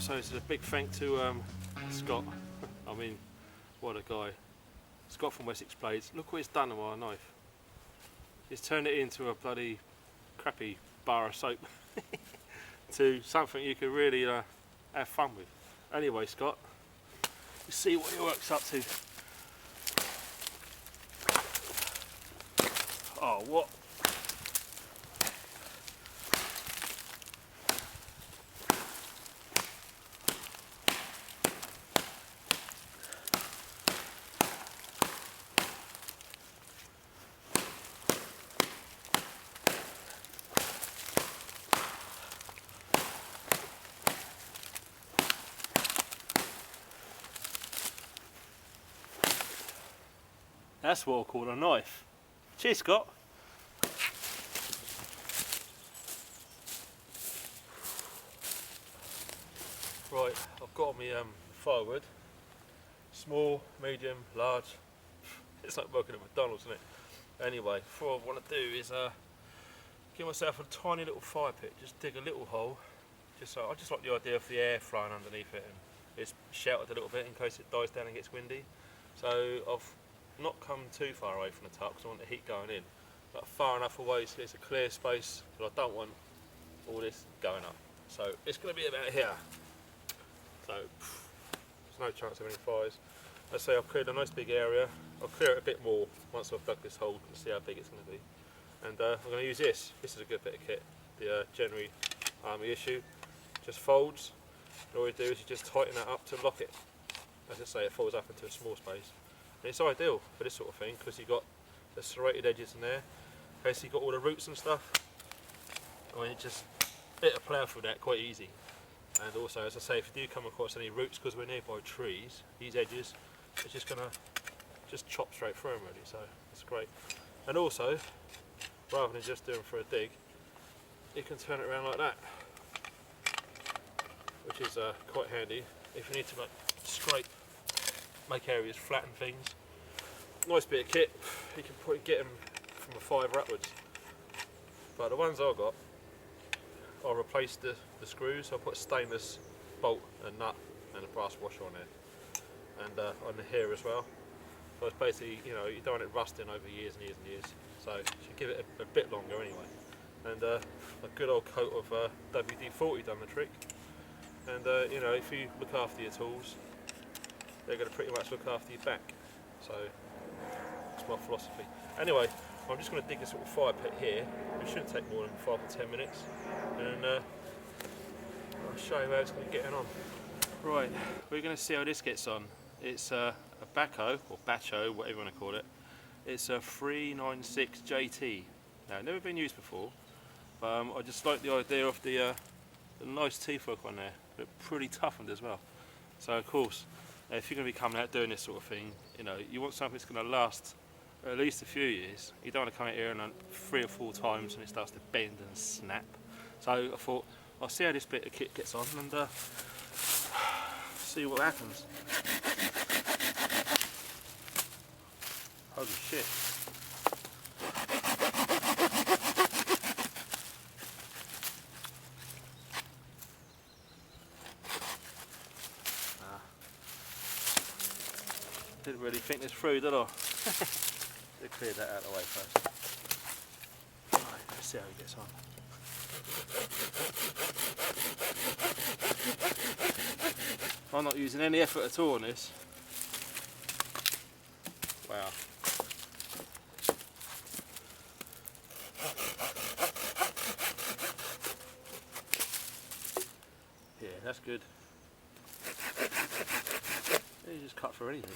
also this is a big thank to Scott. I mean, what a guy. Scott from Wessex Blades. Look what he's done with our knife. He's turned it into a bloody crappy bar of soap to something you can really have fun with. Anyway, Scott, you see what he works up to. Oh, what? That's what I call a knife. Cheers, Scott. Right, I've got my firewood. Small, medium, large. It's like working at McDonald's, isn't it? Anyway, what I want to do is give myself a tiny little fire pit. Just dig a little hole. I just like the idea of the air flying underneath it, and it's sheltered a little bit in case it dies down and gets windy. So I've not come too far away from the top because I want the heat going in, but far enough away so it's a clear space, but I don't want all this going up. So it's going to be about here. So there's no chance of any fires. Let's say I've cleared a nice big area. I'll clear it a bit more once I've dug this hole and see how big it's going to be. And I'm going to use this. This is a good bit of kit. The January Army issue. Just folds. And all you do is you just tighten that up to lock it. As I say, it folds up into a small space. And it's ideal for this sort of thing because you've got the serrated edges in there. Okay, so you've got all the roots and stuff. I mean, it's just a bit of plough through that, quite easy. And also, as I say, if you do come across any roots, because we're nearby trees, these edges, it's just going to just chop straight through them really, so that's great. And also, rather than just doing for a dig, you can turn it around like that, which is quite handy if you need to like scrape, make areas flat and things. Nice bit of kit. You can probably get them from a £5 upwards. But the ones I've got, I'll replace the screws. I'll put a stainless bolt and nut and a brass washer on there, and on the here as well. So it's basically, you know, you don't want it rusting over years and years and years. So you should give it a bit longer anyway. And a good old coat of WD-40 done the trick. And you know, if you look after your tools, they're going to pretty much look after your back. So that's my philosophy. Anyway, I'm just going to dig this little fire pit here. It shouldn't take more than 5 to 10 minutes. And I'll show you how it's going to get on. Right, we're going to see how this gets on. It's a backhoe, or bacho, whatever you want to call it. It's a 396 JT. Now, never been used before, but I just like the idea of the nice teeth work on there. They're pretty toughened as well. So of course, if you're going to be coming out doing this sort of thing, you know, you want something that's going to last at least a few years. You don't want to come out here and 3 or 4 times and it starts to bend and snap. So I thought, I'll see how this bit of kit gets on and see what happens. Holy shit. Didn't really think this through, did I? They cleared that out of the way first. Right, let's see how he gets on. I'm not using any effort at all on this. Wow. Yeah, that's good. You just cut through anything.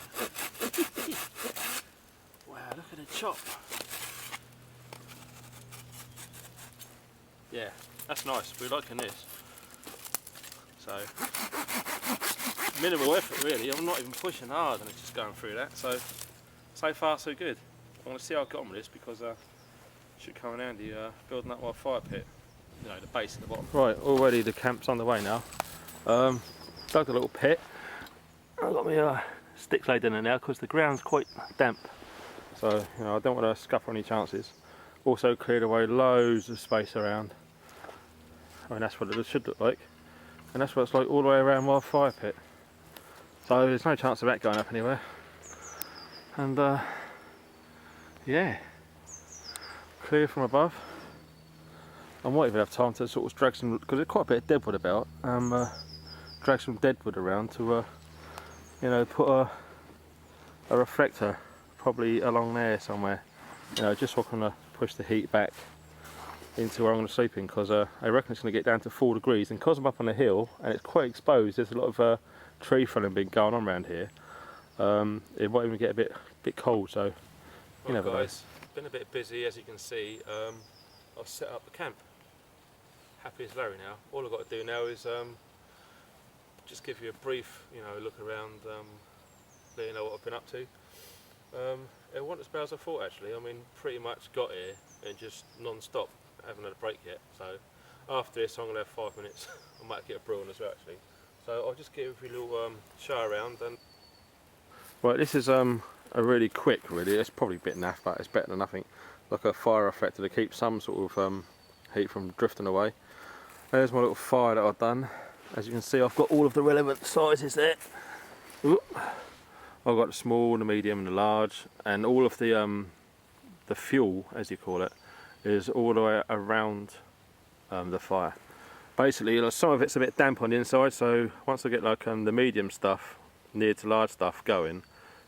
Wow, look at the chop. Yeah, that's nice. We're liking this. So, minimal effort really. I'm not even pushing hard and it's just going through that. So far so good. I want to see how I got on with this because it should come in handy building up my fire pit. You know, the base at the bottom. Right, already the camp's underway now. Dug a little pit. I've got my sticks laid in there now because the ground's quite damp. So, you know, I don't want to scupper any chances. Also cleared away loads of space around. I mean, that's what it should look like. and that's what it's like all the way around my fire pit. So there's no chance of that going up anywhere. And yeah, clear from above. I might even have time to sort of drag some, because there's quite a bit of deadwood about, drag some deadwood around to you know, put a reflector probably along there somewhere, you know, just so I can push the heat back into where I'm going to sleep in, because I reckon it's going to get down to 4 degrees, and because I'm up on a hill and it's quite exposed, there's a lot of tree felling been going on around here. It might even get a bit cold, so you never know. Guys, been a bit busy, as you can see. I've set up the camp. Happy as Larry now. All I've got to do now is just give you a brief, you know, look around, let you know what I've been up to. It wasn't as bad as I thought, actually. I mean, pretty much got here and just non-stop. I haven't had a break yet, so after this I'm going to have 5 minutes. I might get a brew on as well, actually. So I'll just give you a little show around. And right, this is a really quick, really. It's probably a bit naff, but it's better than nothing. Like a fire reflector to keep some sort of heat from drifting away. There's my little fire that I've done. As you can see, I've got all of the relevant sizes there. Ooh. I've got the small, the medium and the large, and all of the fuel, as you call it, is all the way around the fire. Basically, like, some of it's a bit damp on the inside, so once I get like the medium stuff near to large stuff going,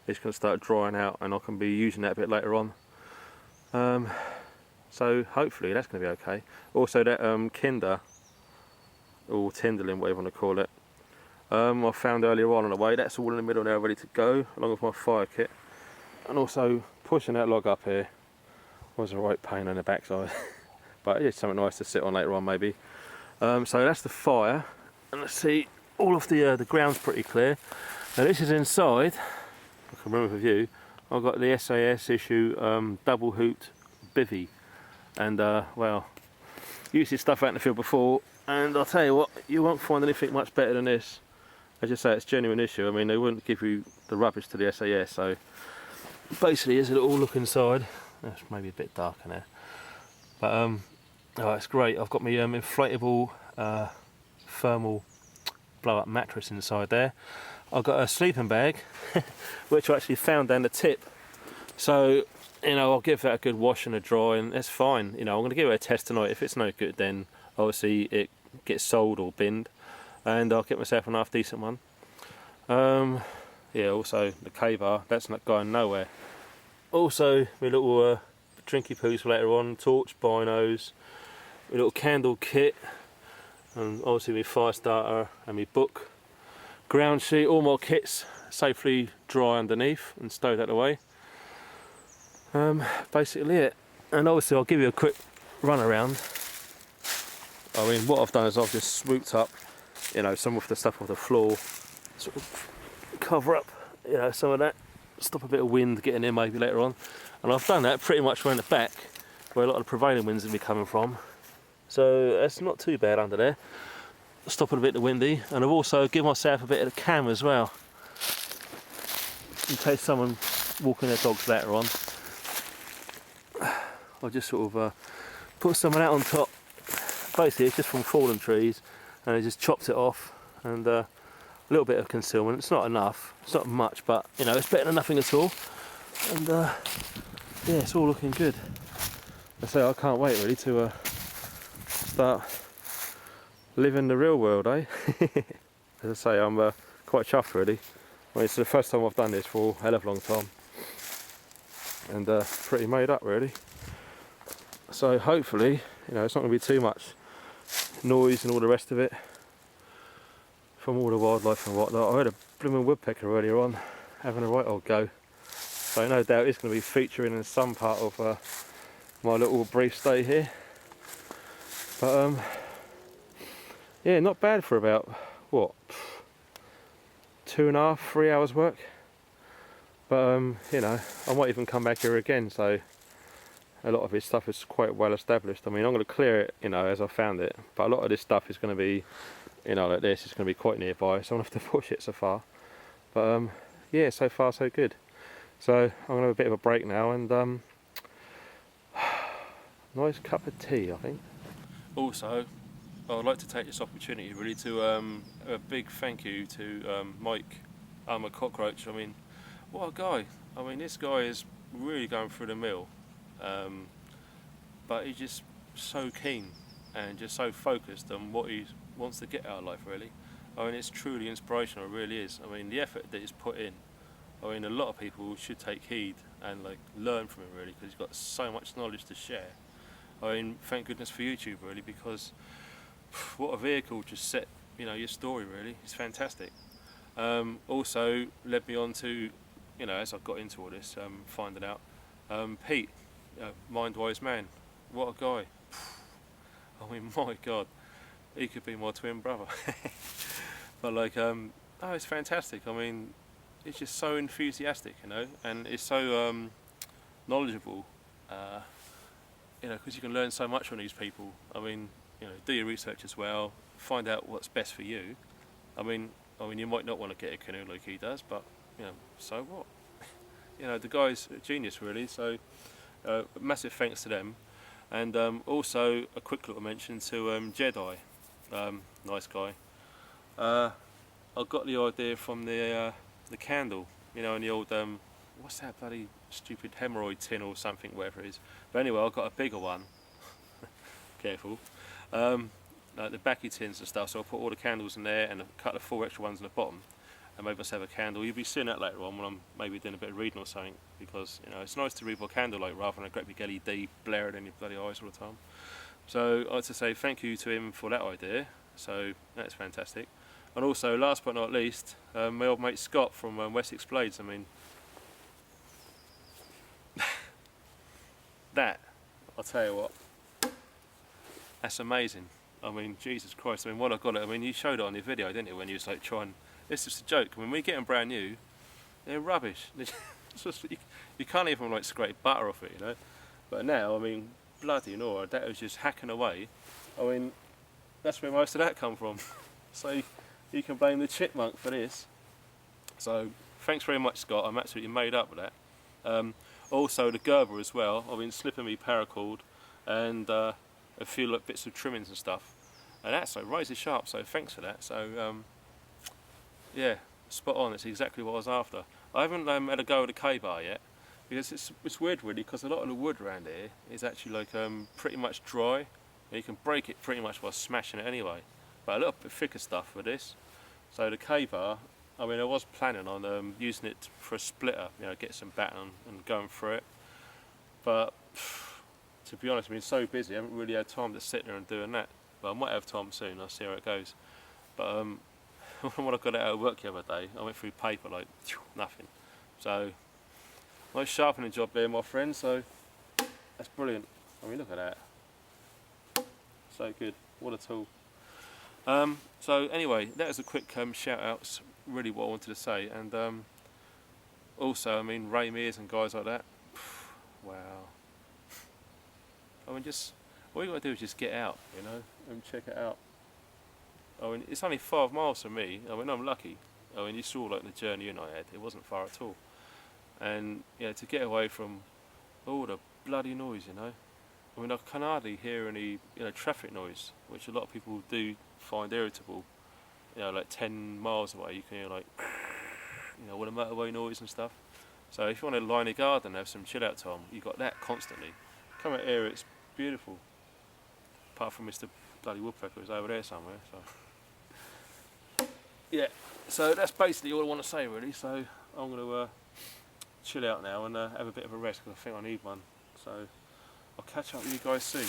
it's going to start drying out, and I can be using that a bit later on. So hopefully that's going to be okay. Also that Kinder, or Tindling, whatever you want to call it, I found earlier on the way, that's all in the middle now, ready to go, along with my fire kit. And also pushing that log up here was a right pain in the backside. But it's something nice to sit on later on maybe. So that's the fire, and let's see, all of the ground's pretty clear. Now this is inside, I can remember the view. I've got the SAS issue double hooped bivvy, and well, used this stuff out in the field before, and I'll tell you what, you won't find anything much better than this. As you say, it's a genuine issue. I mean, they wouldn't give you the rubbish to the SAS, so basically here's a little look inside. That's maybe a bit dark in there, but oh, it's great. I've got my inflatable thermal blow up mattress inside there. I've got a sleeping bag which I actually found down the tip, so you know, I'll give that a good wash and a dry, and it's fine. You know, I'm going to give it a test tonight. If it's no good, then obviously it gets sold or binned, and I'll get myself a half decent one. Yeah, also the K-bar, that's not going nowhere. Also my little drinky poos for later on, torch, binos, my little candle kit, and obviously my fire starter and my book, ground sheet, all my kits safely dry underneath and stowed that away. Basically it. And obviously I'll give you a quick run around. I mean, what I've done is I've just swooped up, you know, some of the stuff off the floor, sort of cover up, you know, some of that, stop a bit of wind getting in maybe later on. And I've done that pretty much around the back where a lot of the prevailing winds will be coming from, so that's not too bad under there, stopping a bit of the windy. And I've also given myself a bit of the cam as well, in case someone walking their dogs later on. I'll just sort of put some of that on top. Basically it's just from fallen trees, and I just chopped it off, and a little bit of concealment. It's not enough, it's not much, but you know, it's better than nothing at all. And yeah, it's all looking good. I say I can't wait really to start living the real world, eh? As I say, I'm quite chuffed really. I mean, it's the first time I've done this for a hell of a long time, and pretty made up really. So hopefully, you know, it's not going to be too much noise and all the rest of it from all the wildlife and whatnot. I heard a blooming woodpecker earlier on having a right old go, so no doubt it's going to be featuring in some part of my little brief stay here. But yeah, not bad for about, what, 2.5, 3 hours work. But you know, I might even come back here again, so a lot of this stuff is quite well established. I mean, I'm going to clear it, you know, as I found it, but a lot of this stuff is going to be, you know, like this, it's going to be quite nearby, so I'm going to have to push it so far. But yeah, so far so good. So I'm going to have a bit of a break now, and nice cup of tea, I think. Also, I'd like to take this opportunity really to a big thank you to Mike, a cockroach. I mean, what a guy. I mean, this guy is really going through the mill, but he's just so keen and just so focused on what he wants to get out of life, really. I mean, it's truly inspirational, it really is. I mean, the effort that he's put in, I mean, a lot of people should take heed and like learn from him, really, because he's got so much knowledge to share. I mean, thank goodness for YouTube, really, because what a vehicle to set, you know, your story, really. It's fantastic. Also led me on to, you know, as I got into all this, finding out, Pete, Mind-Wise Man, what a guy. I mean, my God, he could be my twin brother. But like, oh, it's fantastic. I mean, it's just so enthusiastic, you know, and it's so knowledgeable, you know, because you can learn so much from these people. I mean, you know, do your research as well, find out what's best for you. I mean, you might not want to get a canoe like he does, but you know, so what? You know, the guy's a genius, really. So, massive thanks to them, and also a quick little mention to Jedi, nice guy. I got the idea from the candle, you know, in the old what's that bloody stupid hemorrhoid tin or something, whatever it is. But anyway, I got a bigger one. Careful. Like the backy tins and stuff. So I put all the candles in there and a couple of 4 extra ones in the bottom, and maybe I'll have a candle. You'll be seeing that later on when I'm maybe doing a bit of reading or something, because you know it's nice to read by candlelight rather than a great big LED blaring in your bloody eyes all the time. So I'd like to say thank you to him for that idea. So that's fantastic. And also, last but not least, my old mate Scott from Wessex Blades. I mean, that, I'll tell you what, that's amazing. I mean, Jesus Christ, I mean, what I got it, I mean, you showed it on your video, didn't you, when you was like trying, it's just a joke. I mean, when you get them brand new, they're rubbish. It's just, you can't even like scrape butter off it, you know. But now, I mean, bloody Nora, that was just hacking away. I mean, that's where most of that come from. So you can blame the chipmunk for this. So thanks very much, Scott. I'm absolutely made up with that. Also the Gerber as well. I've been slipping me paracord and a few like bits of trimmings and stuff. And that's like razor sharp. So thanks for that. So yeah, spot on. It's exactly what I was after. I haven't had a go at the K-bar yet, because it's weird really, because a lot of the wood around here is actually like pretty much dry. And you can break it pretty much by smashing it anyway. But a little bit thicker stuff for this. So the K-bar, I mean, I was planning on using it for a splitter, you know, get some batten and going through it. But to be honest, I've been so busy, I haven't really had time to sit there and doing that. But I might have time soon. I'll see how it goes. But when I got out of work the other day, I went through paper like nothing. So nice sharpening job there, my friend. So that's brilliant. I mean, look at that. So good. What a tool. So anyway, that was a quick shout outs, really what I wanted to say. And also, I mean, Ray Mears and guys like that, wow. I mean, just, all you got to do is just get out, you know, and check it out. I mean, it's only 5 miles from me. I mean, I'm lucky. I mean, you saw like the journey you and I had, it wasn't far at all. And, you know, to get away from all the bloody noise, you know. I mean, I can hardly hear any, you know, traffic noise, which a lot of people do find irritable. You know, like 10 miles away, you can hear like, you know, all the motorway noise and stuff. So if you want to line a garden and have some chill out time, you've got that constantly. Come out here, it's beautiful. Apart from Mr. Bloody Woodpecker who's over there somewhere. So yeah, so that's basically all I want to say really. So I'm going to chill out now and have a bit of a rest, because I think I need one. So I'll catch up with you guys soon.